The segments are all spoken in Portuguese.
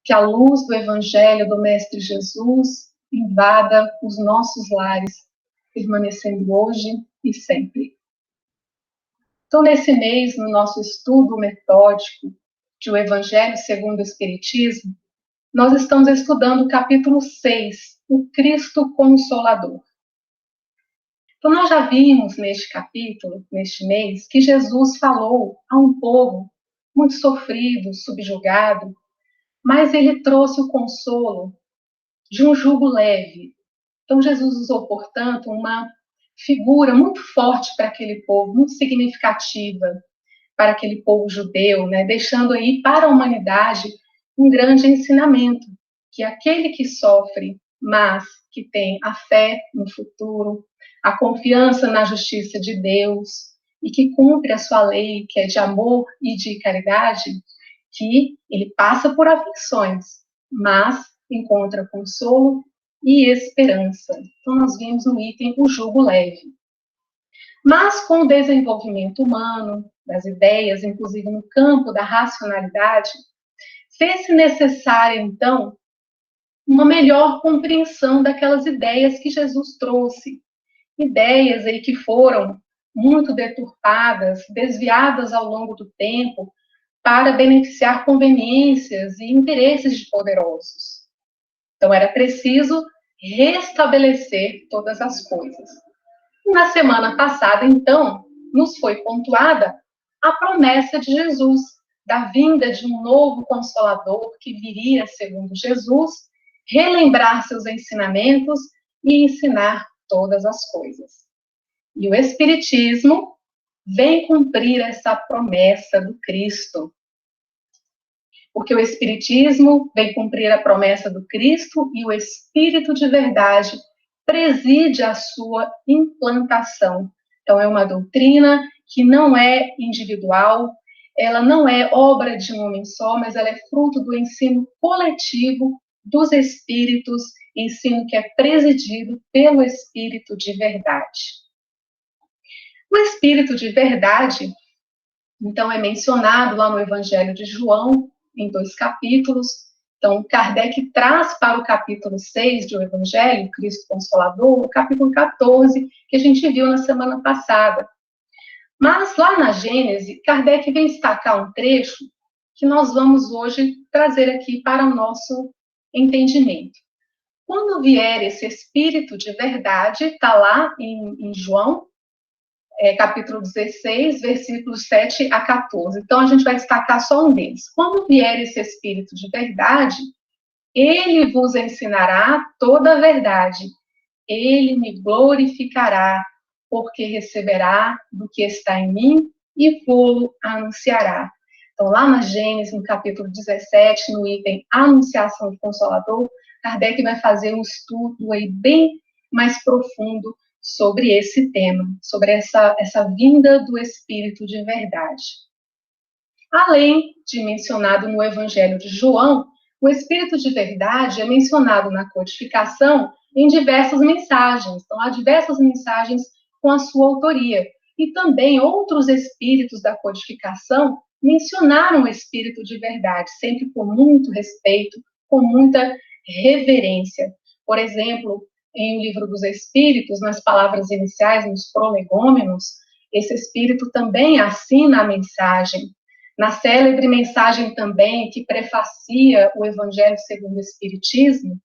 Que a luz do Evangelho do Mestre Jesus invada os nossos lares, permanecendo hoje e sempre. Então, nesse mês, no nosso estudo metódico de O Evangelho segundo o Espiritismo, nós estamos estudando o capítulo 6, o Cristo Consolador. Então, nós já vimos neste capítulo, neste mês, que Jesus falou a um povo muito sofrido, subjugado, mas ele trouxe o consolo de um jugo leve. Então, Jesus usou, portanto, uma figura muito forte para aquele povo, muito significativa para aquele povo judeu, né? Deixando aí para a humanidade um grande ensinamento, que aquele que sofre, mas que tem a fé no futuro, a confiança na justiça de Deus e que cumpre a sua lei, que é de amor e de caridade, que ele passa por aflições, mas encontra consolo e esperança. Então, nós vimos no item o jugo leve. Mas com o desenvolvimento humano, das ideias, inclusive no campo da racionalidade, fez-se necessária, então, uma melhor compreensão daquelas ideias que Jesus trouxe. Ideias aí que foram muito deturpadas, desviadas ao longo do tempo, para beneficiar conveniências e interesses de poderosos. Então, era preciso restabelecer todas as coisas. Na semana passada, então, nos foi pontuada a promessa de Jesus, da vinda de um novo Consolador que viria, segundo Jesus, relembrar seus ensinamentos e ensinar todas as coisas. E o Espiritismo vem cumprir essa promessa do Cristo. Porque o Espiritismo vem cumprir a promessa do Cristo e o Espírito de verdade preside a sua implantação. Então, é uma doutrina que não é individual, ela não é obra de um homem só, mas ela é fruto do ensino coletivo dos Espíritos, ensino que é presidido pelo Espírito de verdade. O Espírito de verdade, então, é mencionado lá no Evangelho de João, em 2 capítulos. Então, Kardec traz para o capítulo 6 de O Evangelho, Cristo Consolador, o capítulo 14, que a gente viu na semana passada. Mas lá na Gênese, Kardec vem destacar um trecho que nós vamos hoje trazer aqui para o nosso entendimento. Quando vier esse Espírito de verdade, está lá em João, capítulo 16, versículos 7 a 14. Então, a gente vai destacar só um deles. Quando vier esse Espírito de verdade, ele vos ensinará toda a verdade. Ele me glorificará, porque receberá do que está em mim e vou anunciará. Então, lá na Gênesis, no capítulo 17, no item Anunciação do Consolador, Kardec vai fazer um estudo aí bem mais profundo sobre esse tema, sobre essa vinda do Espírito de verdade. Além de mencionado no Evangelho de João, o Espírito de verdade é mencionado na codificação em diversas mensagens. Então, há diversas mensagens com a sua autoria. E também outros espíritos da codificação mencionaram o Espírito de verdade, sempre com muito respeito, com muita reverência. Por exemplo, em O Livro dos Espíritos, nas palavras iniciais, nos prolegômenos, esse Espírito também assina a mensagem. Na célebre mensagem também que prefacia o Evangelho segundo o Espiritismo,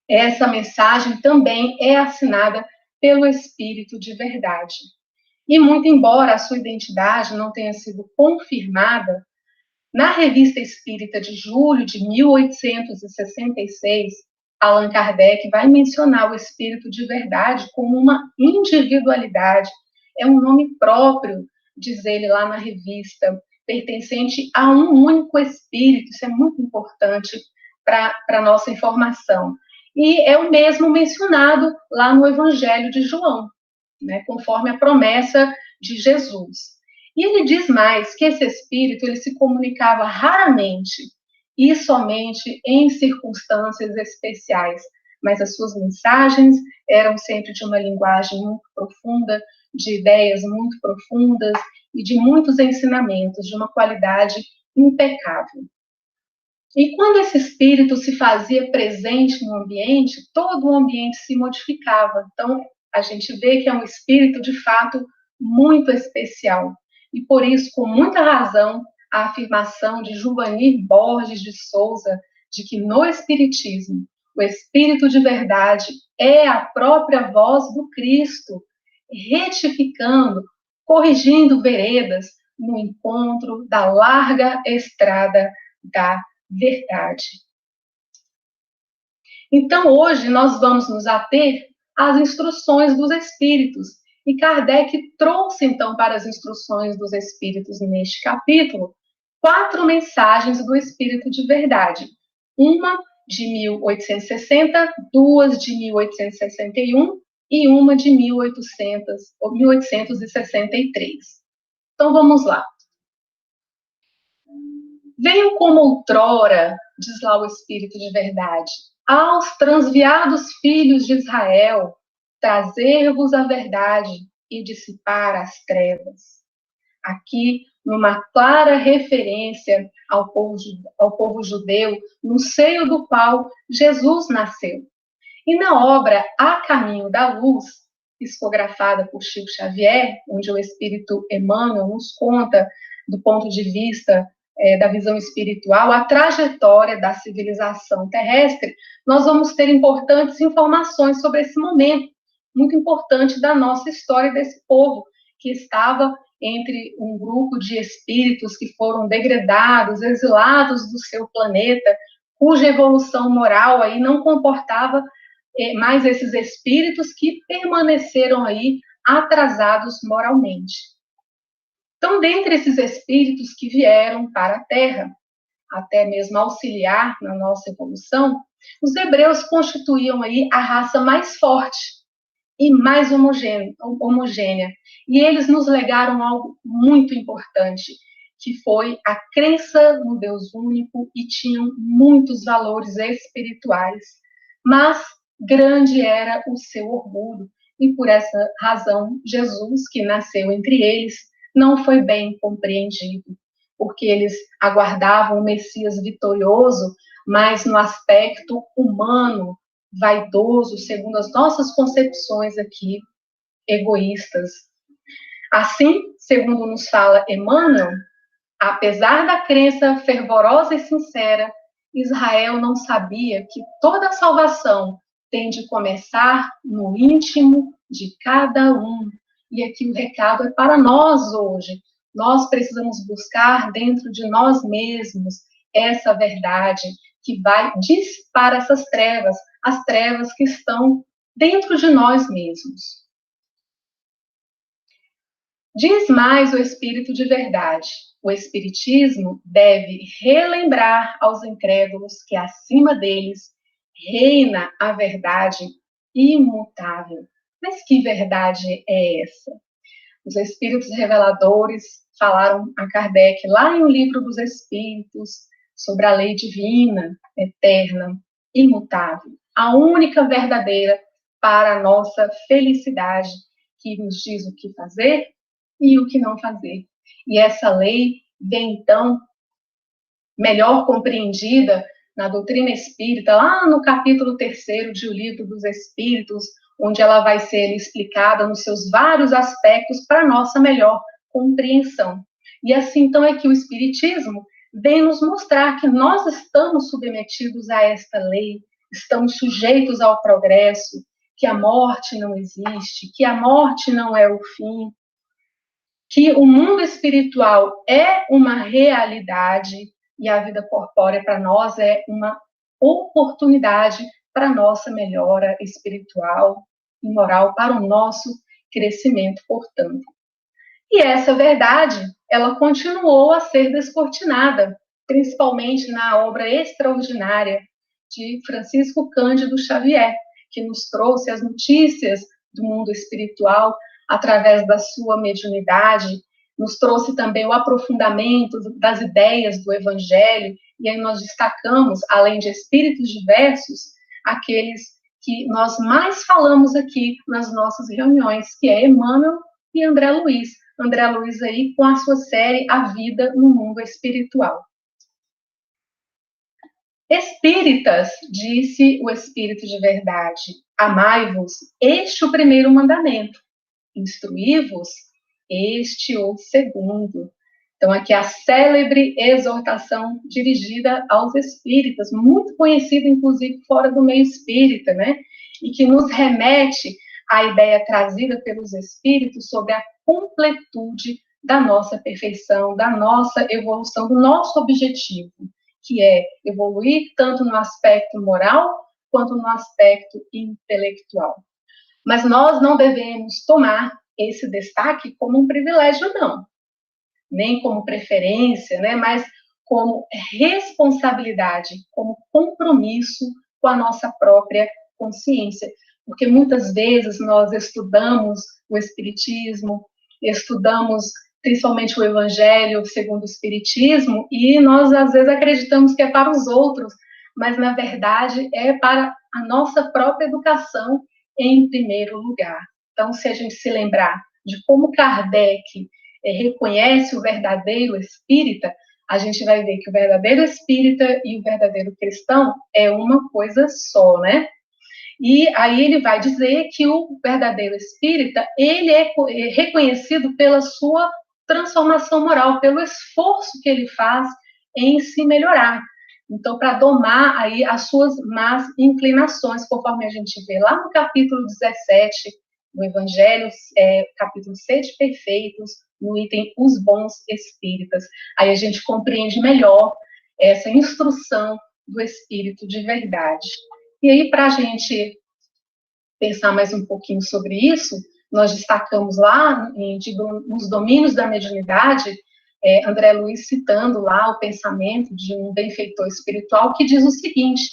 essa mensagem também é assinada pelo Espírito de verdade. E muito embora a sua identidade não tenha sido confirmada, na Revista Espírita de julho de 1866, Allan Kardec vai mencionar o Espírito de verdade como uma individualidade, é um nome próprio, diz ele lá na revista, pertencente a um único Espírito. Isso é muito importante para a nossa informação. E é o mesmo mencionado lá no Evangelho de João, né, conforme a promessa de Jesus. E ele diz mais que esse Espírito ele se comunicava raramente e somente em circunstâncias especiais, mas as suas mensagens eram sempre de uma linguagem muito profunda, de ideias muito profundas e de muitos ensinamentos, de uma qualidade impecável. E quando esse espírito se fazia presente no ambiente, todo o ambiente se modificava. Então, a gente vê que é um espírito, de fato, muito especial. E por isso, com muita razão, a afirmação de Juvanir Borges de Souza, de que no Espiritismo, o Espírito de verdade é a própria voz do Cristo, retificando, corrigindo veredas no encontro da larga estrada da verdade. Então, hoje, nós vamos nos ater às instruções dos Espíritos. E Kardec trouxe, então, para as instruções dos Espíritos neste capítulo, 4 mensagens do Espírito de verdade. Uma de 1860, 2 de 1861 e uma de 1863. Então, vamos lá. Venham como outrora, diz lá o Espírito de verdade, aos transviados filhos de Israel, trazer-vos a verdade e dissipar as trevas. Aqui, numa clara referência ao povo judeu, no seio do qual Jesus nasceu. E na obra A Caminho da Luz, psicografada por Chico Xavier, onde o Espírito Emmanuel nos conta, do ponto de vista da visão espiritual, a trajetória da civilização terrestre, nós vamos ter importantes informações sobre esse momento, muito importante da nossa história desse povo, que estava entre um grupo de espíritos que foram degradados, exilados do seu planeta, cuja evolução moral aí não comportava mais esses espíritos que permaneceram aí atrasados moralmente. Então, dentre esses espíritos que vieram para a Terra, até mesmo auxiliar na nossa evolução, os hebreus constituíam aí a raça mais forte e mais homogênea. E eles nos legaram algo muito importante, que foi a crença no Deus único, e tinham muitos valores espirituais. Mas grande era o seu orgulho, e por essa razão, Jesus, que nasceu entre eles, não foi bem compreendido, porque eles aguardavam o Messias vitorioso, mas no aspecto humano, vaidoso, segundo as nossas concepções aqui, egoístas. Assim, segundo nos fala Emmanuel, apesar da crença fervorosa e sincera, Israel não sabia que toda a salvação tem de começar no íntimo de cada um. E aqui o recado é para nós hoje. Nós precisamos buscar dentro de nós mesmos essa verdade que vai dissipar essas trevas, as trevas que estão dentro de nós mesmos. Diz mais o Espírito de verdade: o Espiritismo deve relembrar aos incrédulos que acima deles reina a verdade imutável. Mas que verdade é essa? Os Espíritos reveladores falaram a Kardec lá em O Livro dos Espíritos sobre a lei divina, eterna, imutável, a única verdadeira para a nossa felicidade, que nos diz o que fazer e o que não fazer. E essa lei vem, então, melhor compreendida na doutrina espírita, lá no capítulo 3º de O Livro dos Espíritos, onde ela vai ser explicada nos seus vários aspectos para nossa melhor compreensão. E assim, então, é que o Espiritismo vem nos mostrar que nós estamos submetidos a esta lei, estamos sujeitos ao progresso, que a morte não existe, que a morte não é o fim, que o mundo espiritual é uma realidade e a vida corpórea para nós é uma oportunidade para a nossa melhora espiritual e moral, para o nosso crescimento, portanto. E essa verdade, ela continuou a ser descortinada, principalmente na obra extraordinária de Francisco Cândido Xavier, que nos trouxe as notícias do mundo espiritual através da sua mediunidade, nos trouxe também o aprofundamento das ideias do Evangelho, e aí nós destacamos, além de espíritos diversos, aqueles que nós mais falamos aqui nas nossas reuniões, que é Emmanuel e André Luiz. André Luiz aí com a sua série A Vida no Mundo Espiritual. Espíritas, disse o Espírito de verdade, amai-vos, este o primeiro mandamento. Instruí-vos, este o segundo. Então, aqui a célebre exortação dirigida aos espíritas, muito conhecida, inclusive, fora do meio espírita, né? E que nos remete à ideia trazida pelos espíritos sobre a completude da nossa perfeição, da nossa evolução, do nosso objetivo, que é evoluir tanto no aspecto moral quanto no aspecto intelectual. Mas nós não devemos tomar esse destaque como um privilégio, não. Nem como preferência, né? Mas como responsabilidade, como compromisso com a nossa própria consciência. Porque muitas vezes nós estudamos o Espiritismo, estudamos principalmente o Evangelho segundo o Espiritismo, e nós às vezes acreditamos que é para os outros, mas na verdade é para a nossa própria educação em primeiro lugar. Então, se a gente se lembrar de como Kardec reconhece o verdadeiro espírita, a gente vai ver que o verdadeiro espírita e o verdadeiro cristão é uma coisa só, né? E aí ele vai dizer que o verdadeiro espírita, ele é reconhecido pela sua transformação moral, pelo esforço que ele faz em se melhorar. Então, para domar aí as suas más inclinações, conforme a gente vê lá no capítulo 17 do Evangelho, capítulo 6 Perfeitos, no item Os Bons Espíritas. Aí a gente compreende melhor essa instrução do Espírito de verdade. E aí, para a gente pensar mais um pouquinho sobre isso, nós destacamos lá, nos domínios da mediunidade, André Luiz citando lá o pensamento de um benfeitor espiritual que diz o seguinte: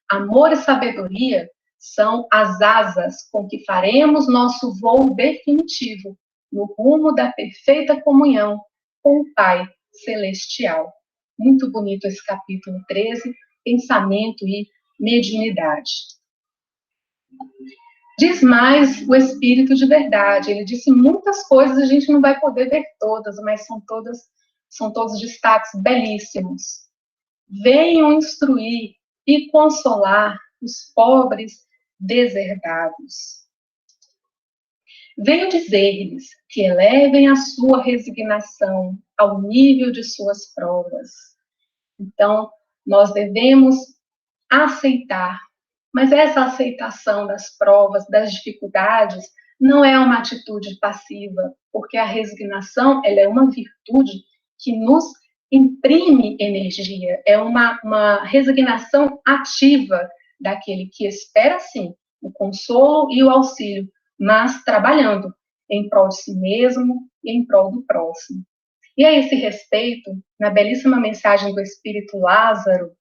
amor e sabedoria são as asas com que faremos nosso voo definitivo no rumo da perfeita comunhão com o Pai Celestial. Muito bonito esse capítulo 13, pensamento e mediunidade. Diz mais o Espírito de verdade. Ele disse muitas coisas, a gente não vai poder ver todas, mas são todos destaques belíssimos. Venham instruir e consolar os pobres deserdados. Venho dizer-lhes que elevem a sua resignação ao nível de suas provas. Então, nós devemos aceitar, mas essa aceitação das provas, das dificuldades, não é uma atitude passiva, porque a resignação, ela é uma virtude que nos imprime energia, é uma resignação ativa daquele que espera, sim, o consolo e o auxílio, mas trabalhando em prol de si mesmo e em prol do próximo. E a esse respeito, na belíssima mensagem do Espírito Lázaro,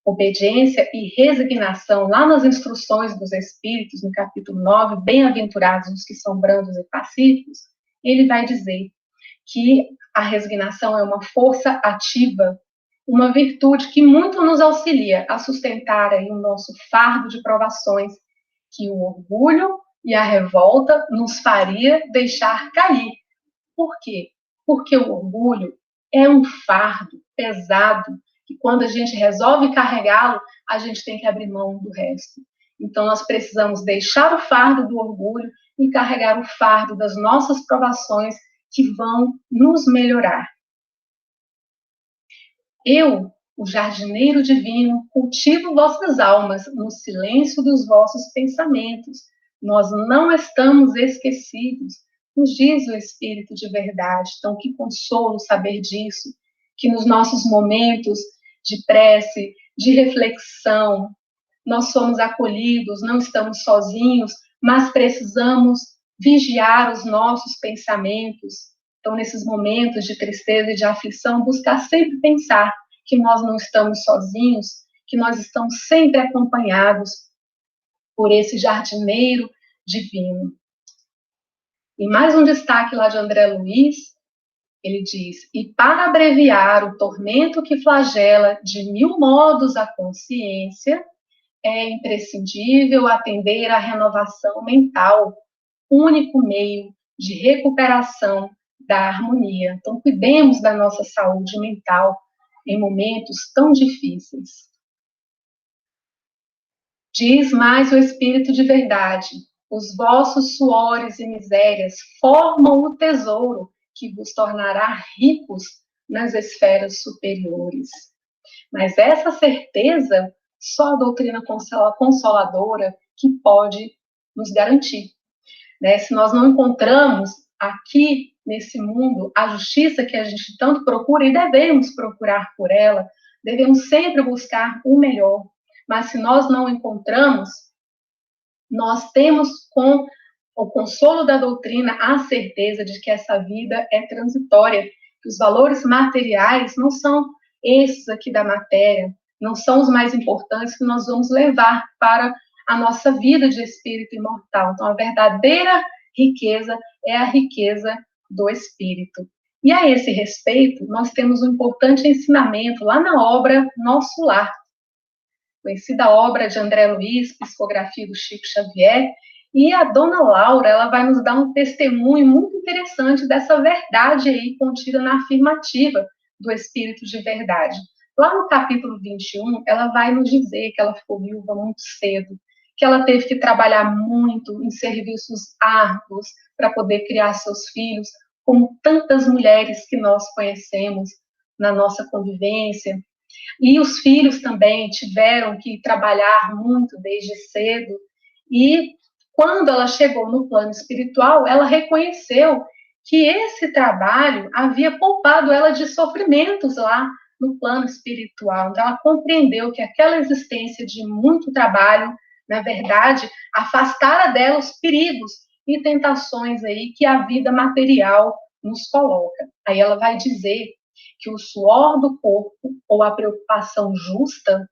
obediência e resignação, lá nas instruções dos Espíritos, no capítulo 9, bem-aventurados os que são brandos e pacíficos, ele vai dizer que a resignação é uma força ativa, uma virtude que muito nos auxilia a sustentar aí o nosso fardo de provações, que o orgulho e a revolta nos faria deixar cair. Por quê? Porque o orgulho é um fardo pesado, que quando a gente resolve carregá-lo, a gente tem que abrir mão do resto. Então, nós precisamos deixar o fardo do orgulho e carregar o fardo das nossas provações que vão nos melhorar. Eu, o jardineiro divino, cultivo vossas almas no silêncio dos vossos pensamentos. Nós não estamos esquecidos, nos diz o Espírito de verdade. Então, que consolo saber disso, que nos nossos momentos de prece, de reflexão, nós somos acolhidos, não estamos sozinhos, mas precisamos vigiar os nossos pensamentos. Então, nesses momentos de tristeza e de aflição, buscar sempre pensar que nós não estamos sozinhos, que nós estamos sempre acompanhados por esse jardineiro divino. E mais um destaque lá de André Luiz, ele diz: e para abreviar o tormento que flagela de mil modos a consciência, é imprescindível atender à renovação mental, único meio de recuperação da harmonia. Então, cuidemos da nossa saúde mental em momentos tão difíceis. Diz mais o Espírito de verdade: os vossos suores e misérias formam o tesouro que vos tornará ricos nas esferas superiores. Mas essa certeza, só a doutrina consoladora que pode nos garantir. Né? Se nós não encontramos aqui nesse mundo a justiça que a gente tanto procura, e devemos procurar por ela, devemos sempre buscar o melhor. Mas se nós não encontramos, nós temos com o consolo da doutrina a certeza de que essa vida é transitória, que os valores materiais não são esses aqui da matéria, não são os mais importantes que nós vamos levar para a nossa vida de espírito imortal. Então, a verdadeira riqueza é a riqueza do espírito. E a esse respeito, nós temos um importante ensinamento lá na obra Nosso Lar, conhecida obra de André Luiz, psicografia do Chico Xavier, e a dona Laura, ela vai nos dar um testemunho muito interessante dessa verdade aí contida na afirmativa do Espírito de Verdade. Lá no capítulo 21, ela vai nos dizer que ela ficou viúva muito cedo, que ela teve que trabalhar muito em serviços árduos para poder criar seus filhos, como tantas mulheres que nós conhecemos na nossa convivência. E os filhos também tiveram que trabalhar muito desde cedo. E quando ela chegou no plano espiritual, ela reconheceu que esse trabalho havia poupado ela de sofrimentos lá no plano espiritual. Então, ela compreendeu que aquela existência de muito trabalho, na verdade, afastara dela os perigos e tentações aí que a vida material nos coloca. Aí ela vai dizer que o suor do corpo ou a preocupação justa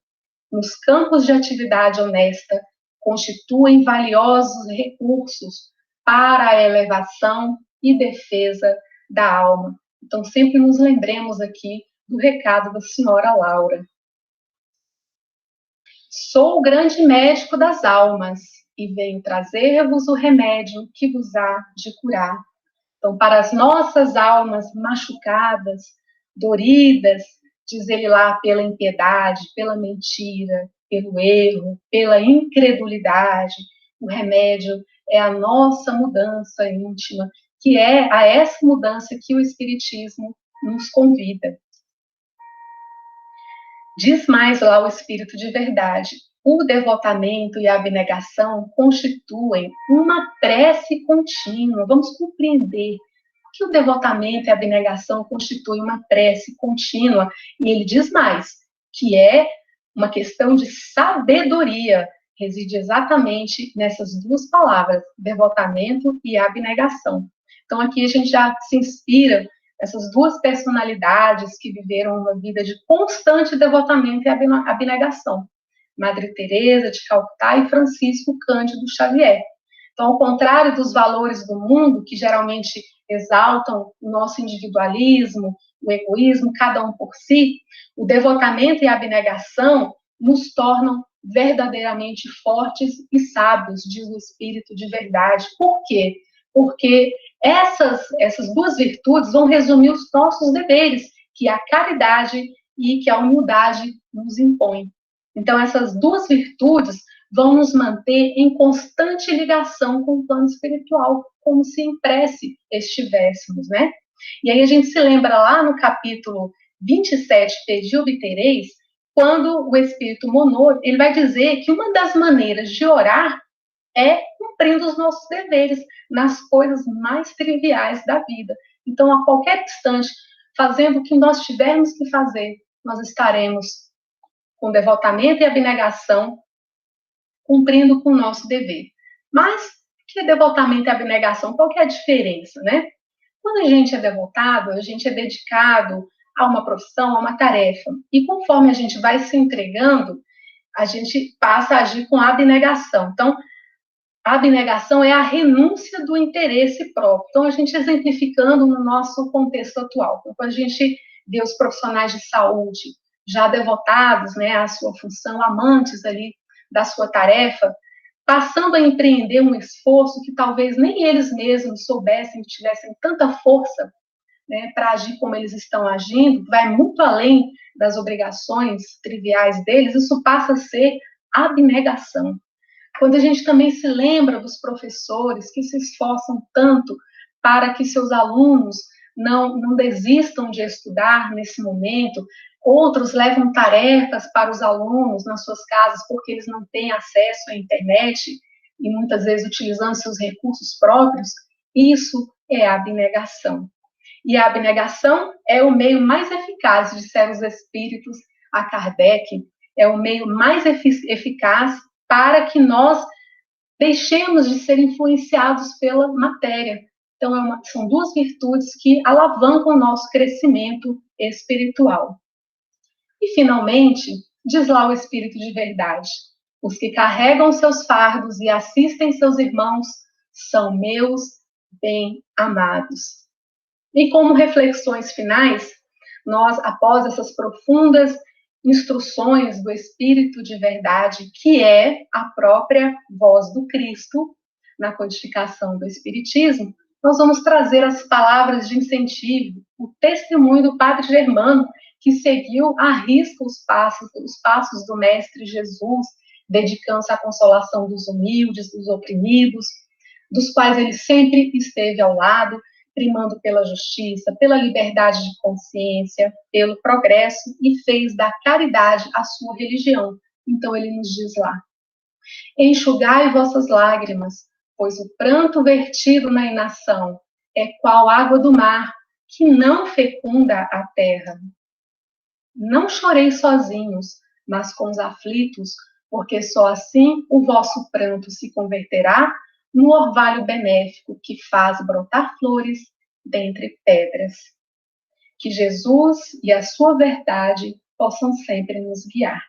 nos campos de atividade honesta constituem valiosos recursos para a elevação e defesa da alma. Então, sempre nos lembremos aqui do recado da senhora Laura. Sou o grande médico das almas e venho trazer-vos o remédio que vos há de curar. Então, para as nossas almas machucadas, doridas, diz ele lá, pela impiedade, pela mentira, pelo erro, pela incredulidade, o remédio é a nossa mudança íntima, que é a essa mudança que o Espiritismo nos convida. Diz mais lá o Espírito de Verdade: o devotamento e a abnegação constituem uma prece contínua. Vamos compreender que o devotamento e a abnegação constituem uma prece contínua. E ele diz mais, que é uma questão de sabedoria, reside exatamente nessas duas palavras, devotamento e abnegação. Então aqui a gente já se inspira essas duas personalidades que viveram uma vida de constante devotamento e abnegação. Madre Teresa de Calcutá e Francisco Cândido Xavier. Então, ao contrário dos valores do mundo, que geralmente exaltam o nosso individualismo, o egoísmo, cada um por si, o devotamento e a abnegação nos tornam verdadeiramente fortes e sábios, diz o Espírito de Verdade. Por quê? Porque essas duas virtudes vão resumir os nossos deveres, que a caridade e que a humildade nos impõem. Então, essas duas virtudes vão nos manter em constante ligação com o plano espiritual, como se em prece estivéssemos, né? E aí a gente se lembra lá no capítulo 27, Pedi obtereis, quando o Espírito Monô, ele vai dizer que uma das maneiras de orar é cumprindo os nossos deveres nas coisas mais triviais da vida. Então, a qualquer instante, fazendo o que nós tivermos que fazer, nós estaremos com devotamento e abnegação, cumprindo com o nosso dever. Mas, que é devotamento e abnegação? Qual que é a diferença, né? Quando a gente é devotado, a gente é dedicado a uma profissão, a uma tarefa. E conforme a gente vai se entregando, a gente passa a agir com abnegação. Então, a abnegação é a renúncia do interesse próprio. Então, a gente exemplificando no nosso contexto atual. Então, quando a gente vê os profissionais de saúde já devotados, né, à sua função, amantes ali da sua tarefa, passando a empreender um esforço que talvez nem eles mesmos soubessem, que tivessem tanta força, né, para agir como eles estão agindo, vai muito além das obrigações triviais deles, isso passa a ser abnegação. Quando a gente também se lembra dos professores que se esforçam tanto para que seus alunos não desistam de estudar nesse momento, outros levam tarefas para os alunos nas suas casas porque eles não têm acesso à internet e muitas vezes utilizando seus recursos próprios, isso é abnegação. E a abnegação é o meio mais eficaz, disseram os espíritos a Kardec, é o meio mais eficaz para que nós deixemos de ser influenciados pela matéria. Então, são duas virtudes que alavancam o nosso crescimento espiritual. E, finalmente, diz lá o Espírito de verdade: os que carregam seus fardos e assistem seus irmãos são meus bem-amados. E como reflexões finais, nós, após essas profundas instruções do Espírito de verdade, que é a própria voz do Cristo, na codificação do Espiritismo, nós vamos trazer as palavras de incentivo, o testemunho do Padre Germano, que seguiu à risca os passos do Mestre Jesus, dedicando-se à consolação dos humildes, dos oprimidos, dos quais ele sempre esteve ao lado, primando pela justiça, pela liberdade de consciência, pelo progresso, e fez da caridade a sua religião. Então ele nos diz lá: enxugai vossas lágrimas, pois o pranto vertido na inação é qual água do mar, que não fecunda a terra. Não choreis sozinhos, mas com os aflitos, porque só assim o vosso pranto se converterá no orvalho benéfico que faz brotar flores dentre pedras. Que Jesus e a sua verdade possam sempre nos guiar.